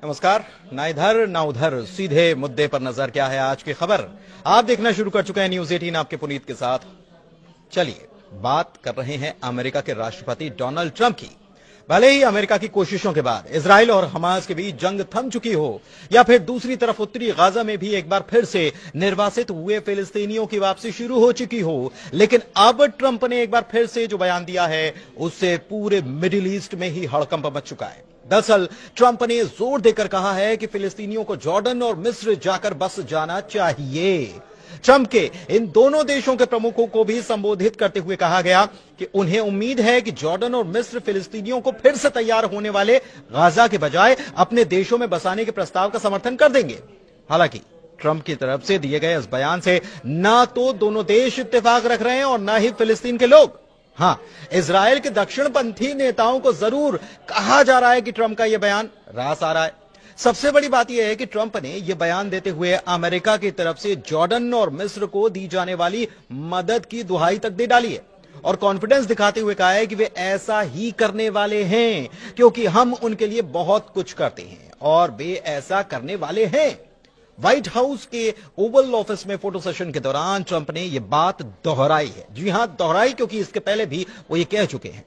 नमस्कार। ना इधर ना उधर, सीधे मुद्दे पर नजर। क्या है आज की खबर, आप देखना शुरू कर चुके हैं न्यूज 18 आपके पुनीत के साथ। चलिए बात कर रहे हैं अमेरिका के राष्ट्रपति डोनाल्ड ट्रंप की। भले ही अमेरिका की कोशिशों के बाद इजराइल और हमास के बीच जंग थम चुकी हो, या फिर दूसरी तरफ उत्तरी गाजा में भी एक बार फिर से निर्वासित हुए फिलिस्तीनियों की वापसी शुरू हो चुकी हो, लेकिन अब ट्रंप ने एक बार फिर से जो बयान दिया है उससे पूरे मिडिल ईस्ट में ही हड़कंप मच चुका है। दरअसल ट्रंप ने जोर देकर कहा है कि फिलिस्तीनियों को जॉर्डन और मिस्र जाकर बस जाना चाहिए। ट्रंप के इन दोनों देशों के प्रमुखों को भी संबोधित करते हुए कहा गया कि उन्हें उम्मीद है कि जॉर्डन और मिस्र फिलिस्तीनियों को फिर से तैयार होने वाले गाजा के बजाय अपने देशों में बसाने के प्रस्ताव का समर्थन कर देंगे। हालांकि ट्रंप की तरफ से दिए गए इस बयान से ना तो दोनों देश इत्तेफाक रख रहे हैं और ना ही फिलिस्तीन के लोग। हां, इजराइल के दक्षिणपंथी नेताओं को जरूर कहा जा रहा है कि ट्रंप का यह बयान रास आ रहा है। सबसे बड़ी बात यह है कि ट्रंप ने यह बयान देते हुए अमेरिका की तरफ से जॉर्डन और मिस्र को दी जाने वाली मदद की दुहाई तक दे डाली है और कॉन्फिडेंस दिखाते हुए कहा है कि वे ऐसा ही करने वाले हैं क्योंकि हम उनके लिए बहुत कुछ करते हैं और वे ऐसा करने वाले हैं। व्हाइट हाउस के ओवल ऑफिस में फोटो सेशन के दौरान ट्रंप ने यह बात दोहराई है। जी हां, दोहराई, क्योंकि इसके पहले भी वो ये कह चुके हैं।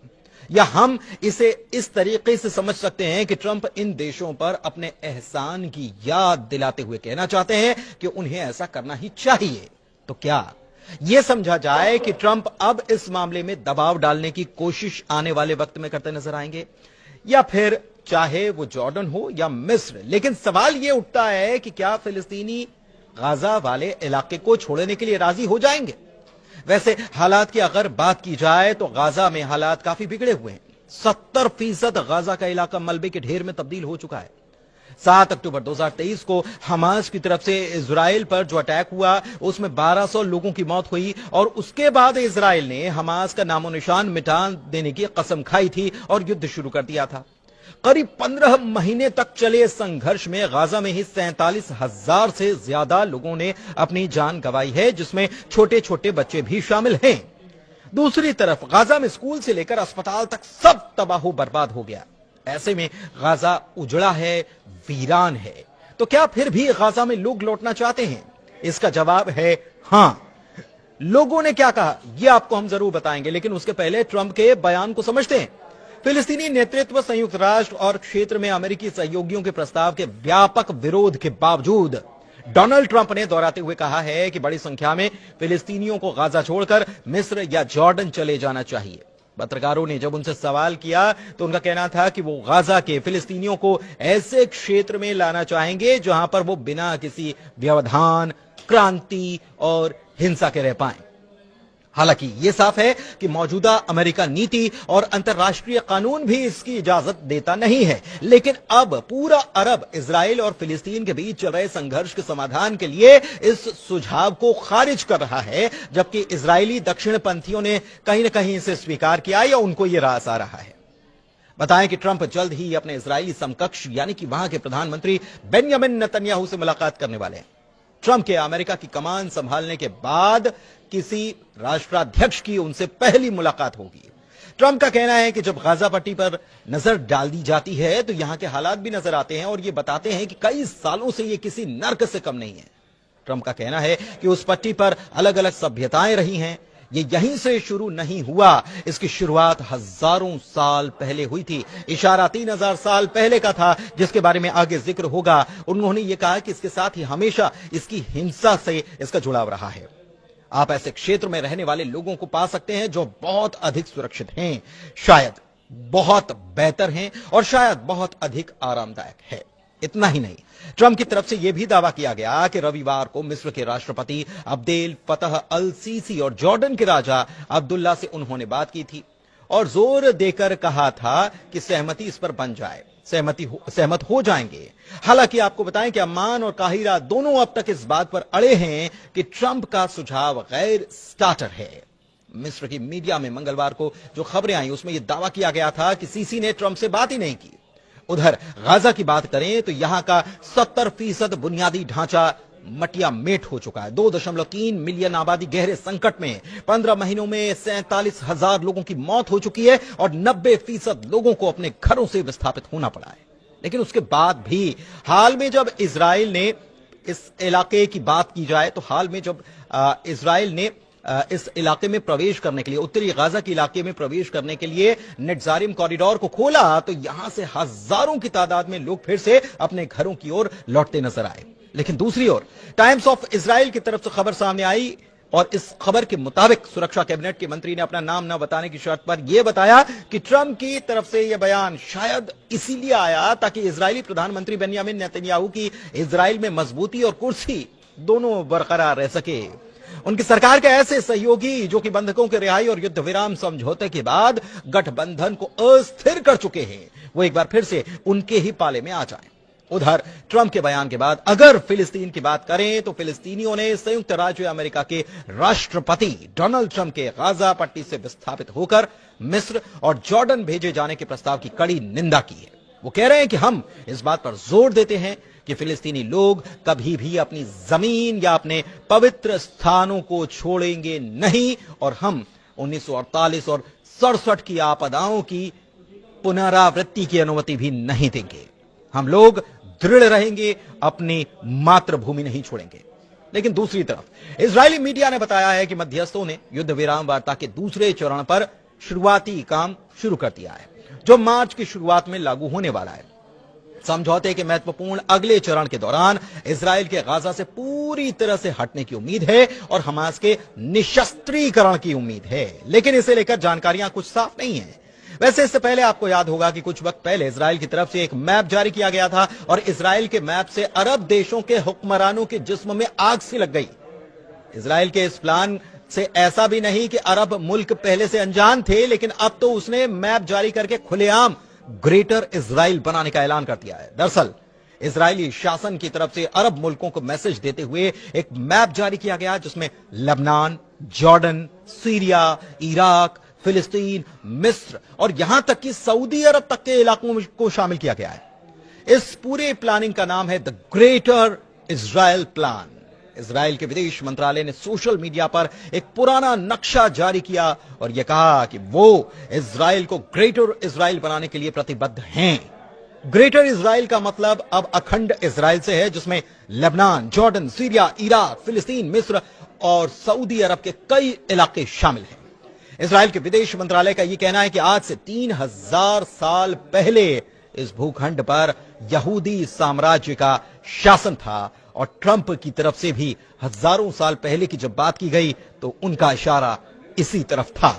या हम इसे इस तरीके से समझ सकते हैं कि ट्रंप इन देशों पर अपने एहसान की याद दिलाते हुए कहना चाहते हैं कि उन्हें ऐसा करना ही चाहिए। तो क्या यह समझा जाए कि ट्रंप अब इस मामले में दबाव डालने की कोशिश आने वाले वक्त में करते नजर आएंगे, या फिर चाहे वो जॉर्डन हो या मिस्र? लेकिन सवाल यह उठता है कि क्या फिलिस्तीनी गाजा वाले इलाके को छोड़ने के लिए राजी हो जाएंगे? वैसे हालात की अगर बात की जाए तो गाजा में हालात काफी बिगड़े हुए हैं। 70% गाजा का इलाका मलबे के ढेर में तब्दील हो चुका है। 7 अक्टूबर 2023 को हमास की तरफ से इजराइल पर जो अटैक हुआ उसमें 1200 लोगों की मौत हुई और उसके बाद इजराइल ने हमास का नामो निशान मिटा देने की कसम खाई थी और युद्ध शुरू कर दिया था। करीब 15 महीने तक चले संघर्ष में गाजा में ही 47,000 से ज्यादा लोगों ने अपनी जान गंवाई है, जिसमें छोटे छोटे बच्चे भी शामिल हैं। दूसरी तरफ गाजा में स्कूल से लेकर अस्पताल तक सब तबाह बर्बाद हो गया। ऐसे में गाजा उजड़ा है, वीरान है। तो क्या फिर भी गाजा में लोग लौटना चाहते हैं? इसका जवाब है हां। लोगों ने क्या कहा यह आपको हम जरूर बताएंगे, लेकिन उसके पहले ट्रंप के बयान को समझते हैं। फिलिस्तीनी नेतृत्व संयुक्त राष्ट्र और क्षेत्र में अमेरिकी सहयोगियों के प्रस्ताव के व्यापक विरोध के बावजूद डोनाल्ड ट्रंप ने दोहराते हुए कहा है कि बड़ी संख्या में फिलिस्तीनियों को गाजा छोड़कर मिस्र या जॉर्डन चले जाना चाहिए। पत्रकारों ने जब उनसे सवाल किया तो उनका कहना था कि वो गाजा के फिलिस्तीनियों को ऐसे क्षेत्र में लाना चाहेंगे जहां पर वो बिना किसी व्यवधान, क्रांति और हिंसा के रह पाएं। हालांकि यह साफ है कि मौजूदा अमेरिका नीति और अंतर्राष्ट्रीय कानून भी इसकी इजाजत देता नहीं है। लेकिन अब पूरा अरब इजराइल और फिलिस्तीन के बीच चल रहे संघर्ष के समाधान के लिए इस सुझाव को खारिज कर रहा है, जबकि इजरायली दक्षिणपंथियों ने कहीं न कहीं इसे स्वीकार किया या उनको यह रास आ रहा है। बताएं कि ट्रंप जल्द ही अपने इजरायली समकक्ष यानी कि वहां के प्रधानमंत्री बेंजामिन नेतन्याहू से मुलाकात करने वाले हैं। ट्रंप के अमेरिका की कमान संभालने के बाद किसी राष्ट्राध्यक्ष की उनसे पहली मुलाकात होगी। ट्रंप का कहना है कि जब गाजा पट्टी पर नजर डाल दी जाती है तो यहां के हालात भी नजर आते हैं और ये बताते हैं कि कई सालों से ये किसी नर्क से कम नहीं है। ट्रंप का कहना है कि उस पट्टी पर अलग अलग सभ्यताएं रही हैं, ये यहीं से शुरू नहीं हुआ, इसकी शुरुआत हजारों साल पहले हुई थी। इशारा 3000 साल पहले का था, जिसके बारे में आगे जिक्र होगा। उन्होंने ये कहा कि इसके साथ ही हमेशा इसकी हिंसा से इसका जुड़ाव रहा है। आप ऐसे क्षेत्र में रहने वाले लोगों को पा सकते हैं जो बहुत अधिक सुरक्षित हैं, शायद बहुत बेहतर हैं और शायद बहुत अधिक आरामदायक है। इतना ही नहीं, ट्रंप की तरफ से यह भी दावा किया गया कि रविवार को मिस्र के राष्ट्रपति अब्देल फतह अल सीसी और जॉर्डन के राजा अब्दुल्ला से उन्होंने बात की थी और जोर देकर कहा था कि सहमति इस पर बन जाए, सहमत हो जाएंगे। हालांकि आपको बताएं कि अम्मान और काहिरा दोनों अब तक इस बात पर अड़े हैं कि ट्रंप का सुझाव गैर स्टार्टर है। मिस्र की मीडिया में मंगलवार को जो खबरें आई उसमें यह दावा किया गया था कि सीसी ने ट्रंप से बात ही नहीं की। उधर गाजा की बात करें तो यहां का 70% बुनियादी ढांचा मटिया मेट हो चुका है। 2.3 मिलियन आबादी गहरे संकट में, 15 महीनों में 47,000 लोगों की मौत हो चुकी है और 90% लोगों को अपने घरों से विस्थापित होना पड़ा है। लेकिन उसके बाद भी हाल में जब इजराइल ने इस इलाके की बात की जाए तो हाल में जब इजराइल ने इस इलाके में प्रवेश करने के लिए, उत्तरी गाजा के इलाके में प्रवेश करने के लिए नेट्जारिम कॉरिडोर को खोला तो यहां से हजारों की तादाद में लोग फिर से अपने घरों की ओर लौटते नजर आए। लेकिन दूसरी ओर टाइम्स ऑफ इजराइल की तरफ से खबर सामने आई और इस खबर के मुताबिक सुरक्षा कैबिनेट के मंत्री ने अपना नाम न बताने की शर्त पर यह बताया कि ट्रंप की तरफ से यह बयान शायद इसीलिए आया ताकि इजरायली प्रधानमंत्री बेंयामिन नेतन्याहू की इजराइल में मजबूती और कुर्सी दोनों बरकरार रह सके। उनकी सरकार के ऐसे सहयोगी जो कि बंधकों के रिहाई और युद्ध विराम समझौते के बाद गठबंधन को अस्थिर कर चुके हैं, वो एक बार फिर से उनके ही पाले में आ जाएं। उधर ट्रंप के बयान के बाद अगर फिलिस्तीन की बात करें तो फिलिस्तीनियों ने संयुक्त राज्य अमेरिका के राष्ट्रपति डोनाल्ड ट्रंप के गाजा पट्टी से विस्थापित होकर मिस्र और जॉर्डन भेजे जाने के प्रस्ताव की कड़ी निंदा की है। वो कह रहे हैं कि हम इस बात पर जोर देते हैं कि फिलिस्तीनी लोग कभी भी अपनी जमीन या अपने पवित्र स्थानों को छोड़ेंगे नहीं और हम 1948 और 67 की आपदाओं की पुनरावृत्ति की अनुमति भी नहीं देंगे। हम लोग दृढ़ रहेंगे, अपनी मातृभूमि नहीं छोड़ेंगे। लेकिन दूसरी तरफ इजरायली मीडिया ने बताया है कि मध्यस्थों ने युद्ध विराम वार्ता के दूसरे चरण पर शुरुआती काम शुरू कर दिया है, जो मार्च की शुरुआत में लागू होने वाला है। समझौते के महत्वपूर्ण अगले चरण के दौरान इजराइल के गाजा से पूरी तरह से हटने की उम्मीद है और हमास के निशस्त्रीकरण की उम्मीद है, लेकिन इसे लेकर जानकारियां कुछ साफ नहीं है। वैसे इससे पहले आपको याद होगा कि कुछ वक्त पहले इजराइल की तरफ से एक मैप जारी किया गया था और इजराइल के मैप से अरब देशों के हुक्मरानों के जिस्म में आग सी लग गई। इजराइल के इस प्लान से ऐसा भी नहीं कि अरब मुल्क पहले से अनजान थे, लेकिन अब तो उसने मैप जारी करके खुलेआम ग्रेटर इजराइल बनाने का ऐलान कर दिया है। दरअसल इजरायली शासन की तरफ से अरब मुल्कों को मैसेज देते हुए एक मैप जारी किया गया जिसमें लेबनान, जॉर्डन, सीरिया, इराक, फिलिस्तीन, मिस्र और यहां तक कि सऊदी अरब तक के इलाकों को शामिल किया गया है। इस पूरे प्लानिंग का नाम है the greater Israel plan. Israel के विदेश मंत्रालय ने सोशल मीडिया पर एक पुराना नक्शा जारी किया और यह कहा कि वो इजराइल को ग्रेटर इजराइल बनाने के लिए प्रतिबद्ध हैं। ग्रेटर इजराइल का मतलब अब अखंड इजराइल से है, जिसमें लेबनान, जॉर्डन, सीरिया, इराक, फिलिस्तीन, मिस्र और सऊदी अरब के कई इलाके शामिल हैं। इजराइल के विदेश मंत्रालय का यह कहना है कि आज से 3000 साल पहले इस भूखंड पर यहूदी साम्राज्य का शासन था और ट्रंप की तरफ से भी हजारों साल पहले की जब बात की गई तो उनका इशारा इसी तरफ था।